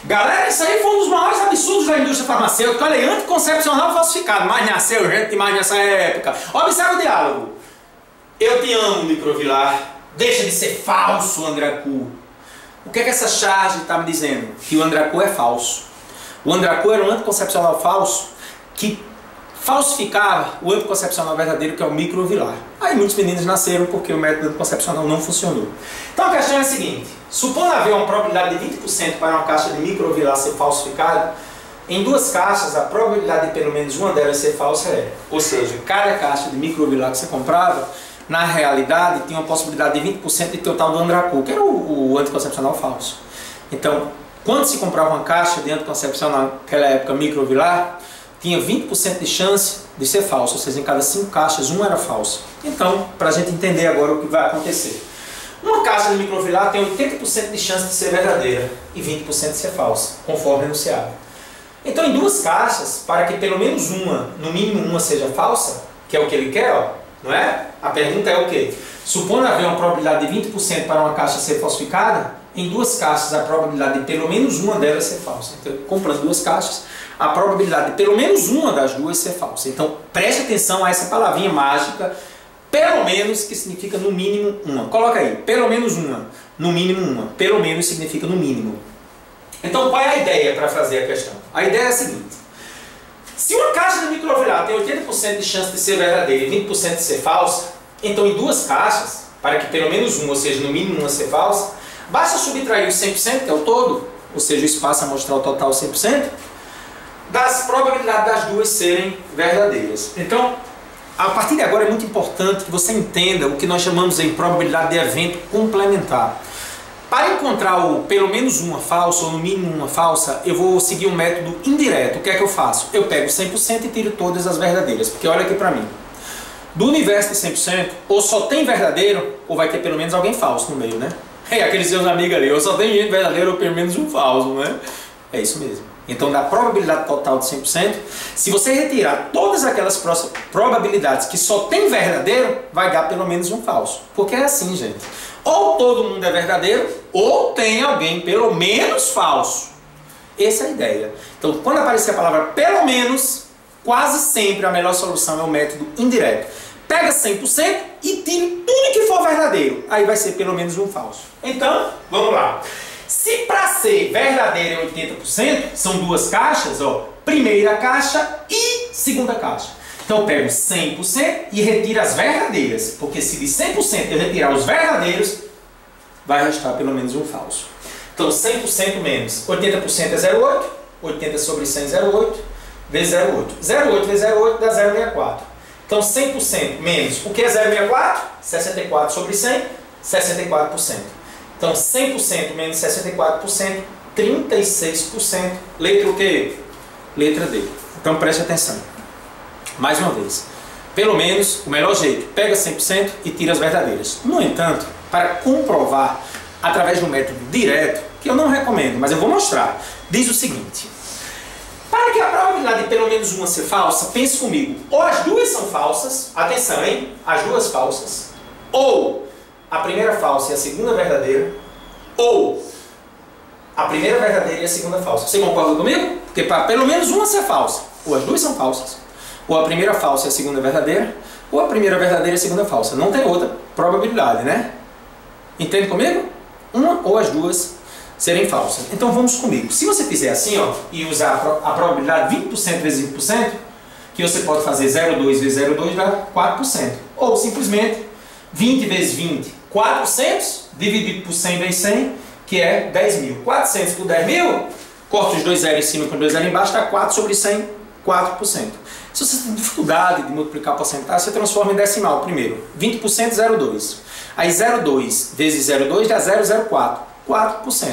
Galera, isso aí foi um dos maiores absurdos da indústria farmacêutica. Olha aí, anticoncepcional falsificado. Mas nasceu gente demais nessa época. Observe o diálogo. Eu te amo, Microvilar. Deixa de ser falso, Andracu. O que é que essa charge está me dizendo? Que o Andracu é falso. O Andracu era um anticoncepcional falso que falsificava o anticoncepcional verdadeiro, que é o Microvilar. Aí muitos meninos nasceram porque o método anticoncepcional não funcionou. Então a questão é a seguinte: supondo haver uma probabilidade de 20% para uma caixa de Microvilar ser falsificada, em duas caixas a probabilidade de pelo menos uma delas ser falsa é. Ou seja, cada caixa de Microvilar que você comprava, na realidade, tinha uma possibilidade de 20% de ter o tal do Andracu, que era o anticoncepcional falso. Então, quando se comprava uma caixa de anticoncepcional naquela época Microvilar, tinha 20% de chance de ser falso, ou seja, em cada 5 caixas, uma era falsa. Então, para a gente entender agora o que vai acontecer. Uma caixa de Microvilar tem 80% de chance de ser verdadeira e 20% de ser falsa, conforme anunciado. Então, em duas caixas, para que pelo menos uma, no mínimo uma, seja falsa, que é o que ele quer, ó, não é? A pergunta é o quê? Supondo haver uma probabilidade de 20% para uma caixa ser falsificada, em duas caixas a probabilidade de pelo menos uma delas ser falsa. Então, comprando duas caixas, a probabilidade de pelo menos uma das duas ser falsa. Então, preste atenção a essa palavrinha mágica, pelo menos, que significa no mínimo uma. Coloca aí, pelo menos uma, no mínimo uma. Pelo menos significa no mínimo. Então, qual é a ideia para fazer a questão? A ideia é a seguinte: se uma caixa de Microvilar tem 80% de chance de ser verdadeira e 20% de ser falsa, então em duas caixas, para que pelo menos uma, ou seja, no mínimo uma ser falsa, basta subtrair o 100%, que é o todo, ou seja, o espaço amostral total 100%, das probabilidades das duas serem verdadeiras. Então, a partir de agora é muito importante que você entenda o que nós chamamos em probabilidade de evento complementar. Para encontrar o pelo menos uma falsa ou no mínimo uma falsa, eu vou seguir um método indireto. O que é que eu faço? Eu pego 100% e tiro todas as verdadeiras. Porque olha aqui para mim. Do universo de 100%, ou só tem verdadeiro, ou vai ter pelo menos alguém falso no meio, né? É aqueles seus amigos ali, ou só tem gente verdadeira ou pelo menos um falso, né? É isso mesmo. Então, da probabilidade total de 100%, se você retirar todas aquelas probabilidades que só tem verdadeiro, vai dar pelo menos um falso. Porque é assim, gente. Ou todo mundo é verdadeiro, ou tem alguém pelo menos falso. Essa é a ideia. Então, quando aparecer a palavra pelo menos, quase sempre a melhor solução é o método indireto. Pega 100% e tire tudo que for verdadeiro. Aí vai ser pelo menos um falso. Então, vamos lá. Se para ser verdadeiro é 80%, são duas caixas, ó, primeira caixa e segunda caixa. Então eu pego 100% e retiro as verdadeiras, porque se de 100% eu retirar os verdadeiros, vai restar pelo menos um falso. Então 100% menos 80% é 0,8, 80 sobre 100 é 0,8, vezes 0,8. 0,8 vezes 0,8 dá 0,64. Então 100% menos, o que é 0,64? 64 sobre 100, 64%. Então 100% menos 64%, 36%. Letra o quê? Letra D. Então preste atenção. Mais uma vez. Pelo menos, o melhor jeito, pega 100% e tira as verdadeiras. No entanto, para comprovar através de um método direto, que eu não recomendo, mas eu vou mostrar, diz o seguinte: para que a probabilidade de pelo menos uma ser falsa, pense comigo, ou as duas são falsas, atenção, hein? As duas falsas, ou a primeira falsa e a segunda verdadeira, ou a primeira verdadeira e a segunda falsa. Você concorda comigo? Porque para pelo menos uma ser falsa, ou as duas são falsas, ou a primeira falsa e a segunda verdadeira, ou a primeira verdadeira e a segunda falsa. Não tem outra probabilidade, né? Entende comigo? Uma ou as duas serem falsas. Então vamos comigo. Se você fizer assim, ó, e usar a probabilidade 20% vezes 20%, que você pode fazer 0,2 vezes 0,2 dá 4%. Ou simplesmente 20 vezes 20, 400, dividido por 100 vezes 100, que é 10.000. 400 por 10.000, corta os dois zeros em cima com dois zeros embaixo, dá 4 sobre 100, 4%. Se você tem dificuldade de multiplicar porcentagem, você transforma em decimal primeiro. 20%, 0,2. Aí 0,2 vezes 0,2 dá 0,04, 4%.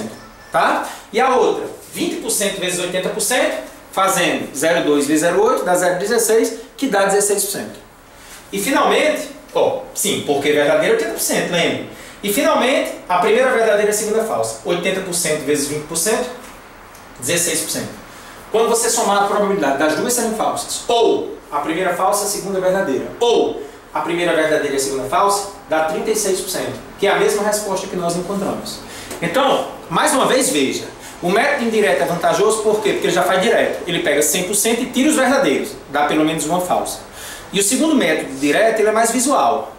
Tá? E a outra, 20% vezes 80%, fazendo 0,2 vezes 0,8 dá 0,16, que dá 16%. E finalmente, ó, sim, porque verdadeiro é 80%, lembre. E finalmente, a primeira verdadeira e a segunda falsa. 80% vezes 20%, 16%. Quando você somar a probabilidade das duas serem falsas, ou a primeira falsa e a segunda verdadeira, ou a primeira verdadeira e a segunda falsa, dá 36%, que é a mesma resposta que nós encontramos. Então, mais uma vez, veja, O método indireto é vantajoso por quê? Porque ele já faz direto. Ele pega 100% e tira os verdadeiros. Dá pelo menos uma falsa. E o segundo método direto ele é mais visual.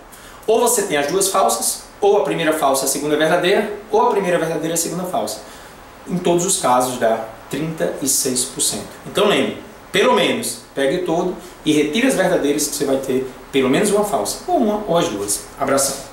Ou você tem as duas falsas, ou a primeira falsa e a segunda verdadeira, ou a primeira verdadeira e a segunda falsa. Em todos os casos dá 36%. Então lembre, pelo menos pegue todo e retire as verdadeiras que você vai ter pelo menos uma falsa. Ou uma ou as duas. Abração.